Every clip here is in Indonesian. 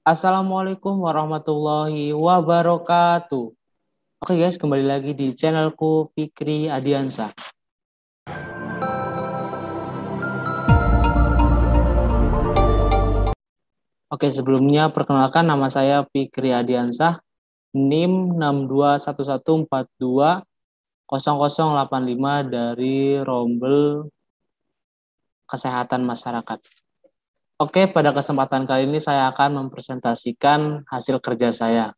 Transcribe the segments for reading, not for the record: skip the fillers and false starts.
Assalamualaikum warahmatullahi wabarakatuh. Oke guys, kembali lagi di channelku Fikri Adiansah. Oke, sebelumnya perkenalkan nama saya Fikri Adiansah, NIM 6211420085 dari Rombel Kesehatan Masyarakat. Oke, pada kesempatan kali ini saya akan mempresentasikan hasil kerja saya,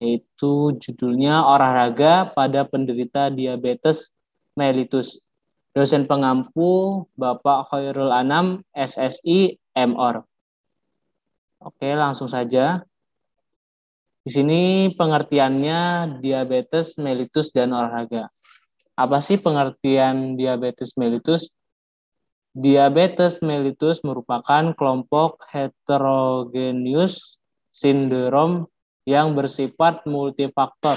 yaitu judulnya olahraga pada penderita diabetes mellitus. Dosen pengampu Bapak Khairul Anam, SSI, MOR. Oke, langsung saja. Di sini pengertiannya diabetes mellitus dan olahraga. Apa sih pengertian diabetes mellitus? Diabetes mellitus merupakan kelompok heterogeneous sindrom yang bersifat multifaktor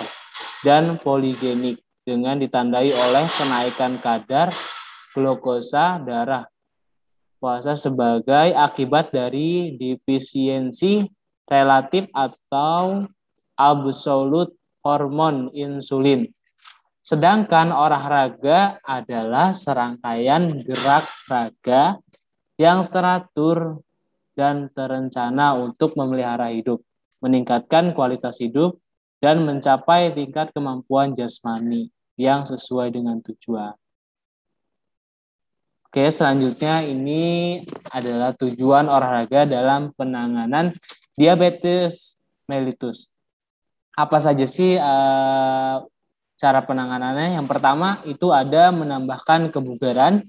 dan poligenik dengan ditandai oleh kenaikan kadar glukosa darah puasa sebagai akibat dari defisiensi relatif atau absolut hormon insulin. Sedangkan olahraga adalah serangkaian gerak raga yang teratur dan terencana untuk memelihara hidup, meningkatkan kualitas hidup, dan mencapai tingkat kemampuan jasmani yang sesuai dengan tujuan. Oke, selanjutnya ini adalah tujuan olahraga dalam penanganan diabetes mellitus. Apa saja sih cara penanganannya? Yang pertama itu ada menambahkan kebugaran,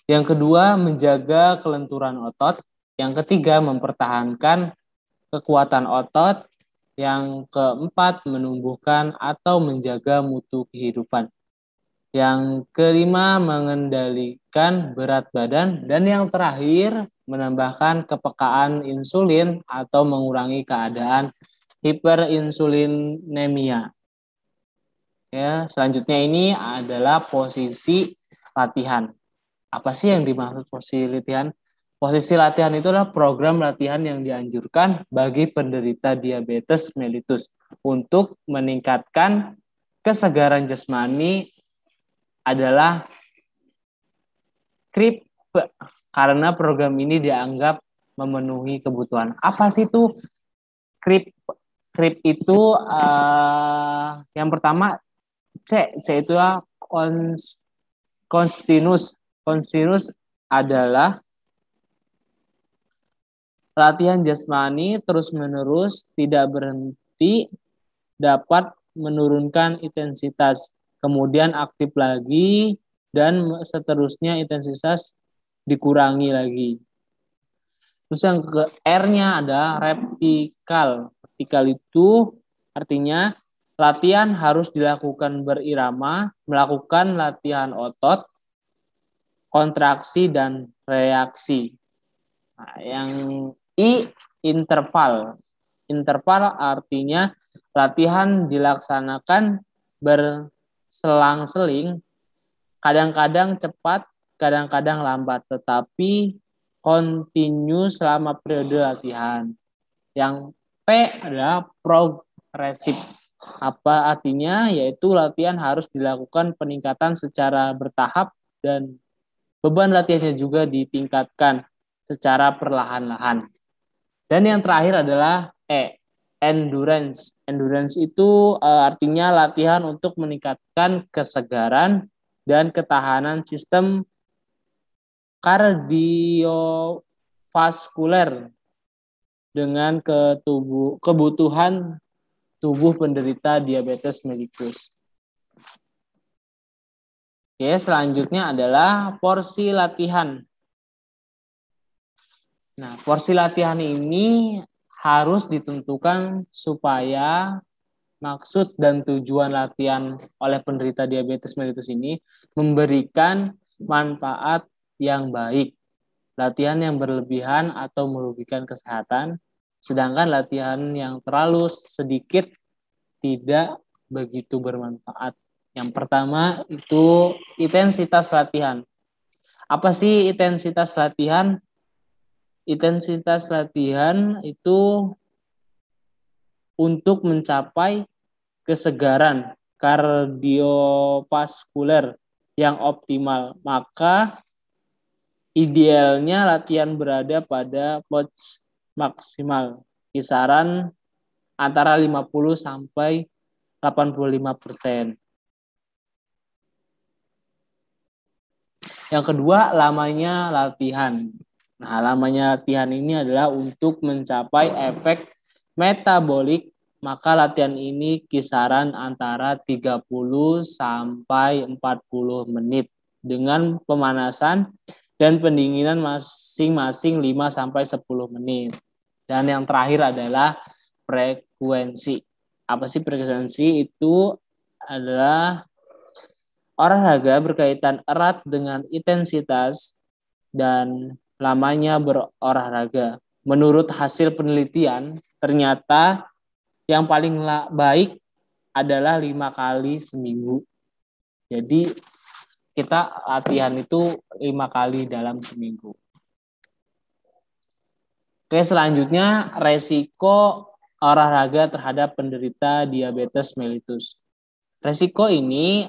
yang kedua menjaga kelenturan otot, yang ketiga mempertahankan kekuatan otot, yang keempat menumbuhkan atau menjaga mutu kehidupan, yang kelima mengendalikan berat badan, dan yang terakhir menambahkan kepekaan insulin atau mengurangi keadaan hiperinsulinemia. Ya, selanjutnya ini adalah posisi latihan. Apa sih yang dimaksud posisi latihan? Posisi latihan itu adalah program latihan yang dianjurkan bagi penderita diabetes mellitus untuk meningkatkan kesegaran jasmani adalah KRIP, karena program ini dianggap memenuhi kebutuhan. Apa sih itu KRIP? KRIP itu yang pertama C itu ya continuous. Continuous adalah latihan jasmani terus-menerus, tidak berhenti, dapat menurunkan intensitas, kemudian aktif lagi, dan seterusnya intensitas dikurangi lagi. Terus yang ke R-nya ada reptikal. Reptikal itu artinya latihan harus dilakukan berirama, melakukan latihan otot, kontraksi, dan reaksi. Nah, yang I, interval. Interval artinya latihan dilaksanakan berselang-seling, kadang-kadang cepat, kadang-kadang lambat, tetapi kontinu selama periode latihan. Yang P adalah progresif. Apa artinya? Yaitu latihan harus dilakukan peningkatan secara bertahap dan beban latihannya juga ditingkatkan secara perlahan-lahan. Dan yang terakhir adalah E, endurance. Endurance itu artinya latihan untuk meningkatkan kesegaran dan ketahanan sistem kardiovaskuler dengan kebutuhan tubuh penderita diabetes mellitus. Oke, selanjutnya adalah porsi latihan. Nah, porsi latihan ini harus ditentukan supaya maksud dan tujuan latihan oleh penderita diabetes mellitus ini memberikan manfaat yang baik. Latihan yang berlebihan atau merugikan kesehatan, sedangkan latihan yang terlalu sedikit tidak begitu bermanfaat. Yang pertama itu intensitas latihan. Apa sih intensitas latihan? Intensitas latihan itu untuk mencapai kesegaran kardiovaskuler yang optimal, maka idealnya latihan berada pada VO2 maksimal kisaran antara 50 sampai 85%. Yang kedua, lamanya latihan. Nah, lamanya latihan ini adalah untuk mencapai efek metabolik, maka latihan ini kisaran antara 30 sampai 40 menit dengan pemanasan dan pendinginan masing-masing 5 sampai 10 menit. Dan yang terakhir adalah frekuensi. Apa sih frekuensi? Itu adalah olahraga berkaitan erat dengan intensitas dan lamanya berolahraga. Menurut hasil penelitian, ternyata yang paling baik adalah 5 kali seminggu. Jadi kita latihan itu 5 kali dalam seminggu. Oke, selanjutnya resiko olahraga terhadap penderita diabetes mellitus. Resiko ini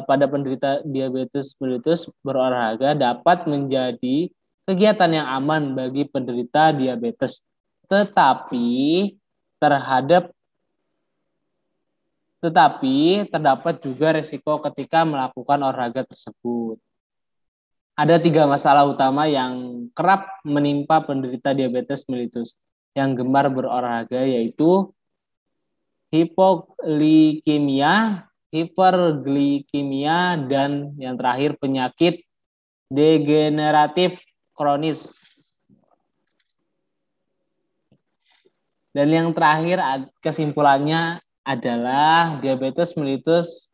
pada penderita diabetes mellitus berolahraga dapat menjadi kegiatan yang aman bagi penderita diabetes. Tetapi terdapat juga resiko ketika melakukan olahraga tersebut. Ada 3 masalah utama yang kerap menimpa penderita diabetes mellitus yang gemar berolahraga, yaitu hipoglikemia, hiperglikemia, dan yang terakhir penyakit degeneratif kronis. Dan yang terakhir kesimpulannya adalah diabetes mellitus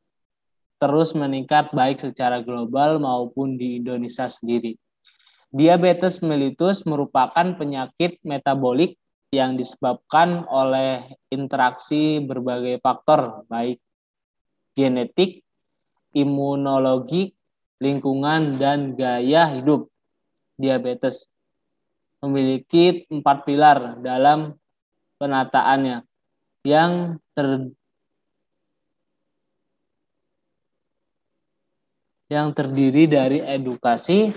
terus meningkat baik secara global maupun di Indonesia sendiri. Diabetes mellitus merupakan penyakit metabolik yang disebabkan oleh interaksi berbagai faktor baik genetik, imunologi, lingkungan, dan gaya hidup. Diabetes memiliki 4 pilar dalam penataannya yang terdiri dari edukasi,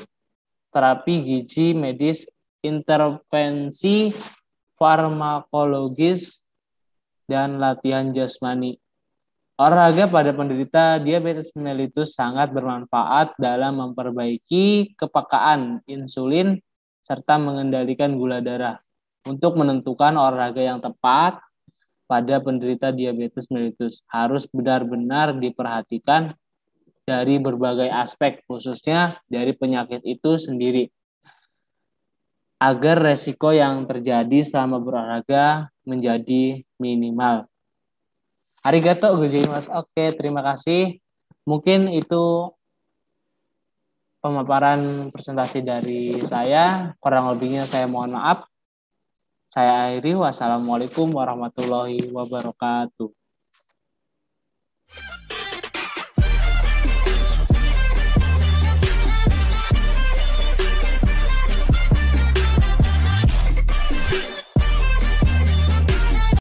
terapi gizi medis, intervensi farmakologis, dan latihan jasmani. Olahraga pada penderita diabetes mellitus sangat bermanfaat dalam memperbaiki kepekaan insulin serta mengendalikan gula darah. Untuk menentukan olahraga yang tepat pada penderita diabetes mellitus harus benar-benar diperhatikan dari berbagai aspek, khususnya dari penyakit itu sendiri, agar resiko yang terjadi selama berolahraga menjadi minimal. Arigato gozaimasu. Oke, terima kasih. Mungkin itu pemaparan presentasi dari saya. Kurang lebihnya saya mohon maaf. Saya akhiri. Wassalamualaikum warahmatullahi wabarakatuh.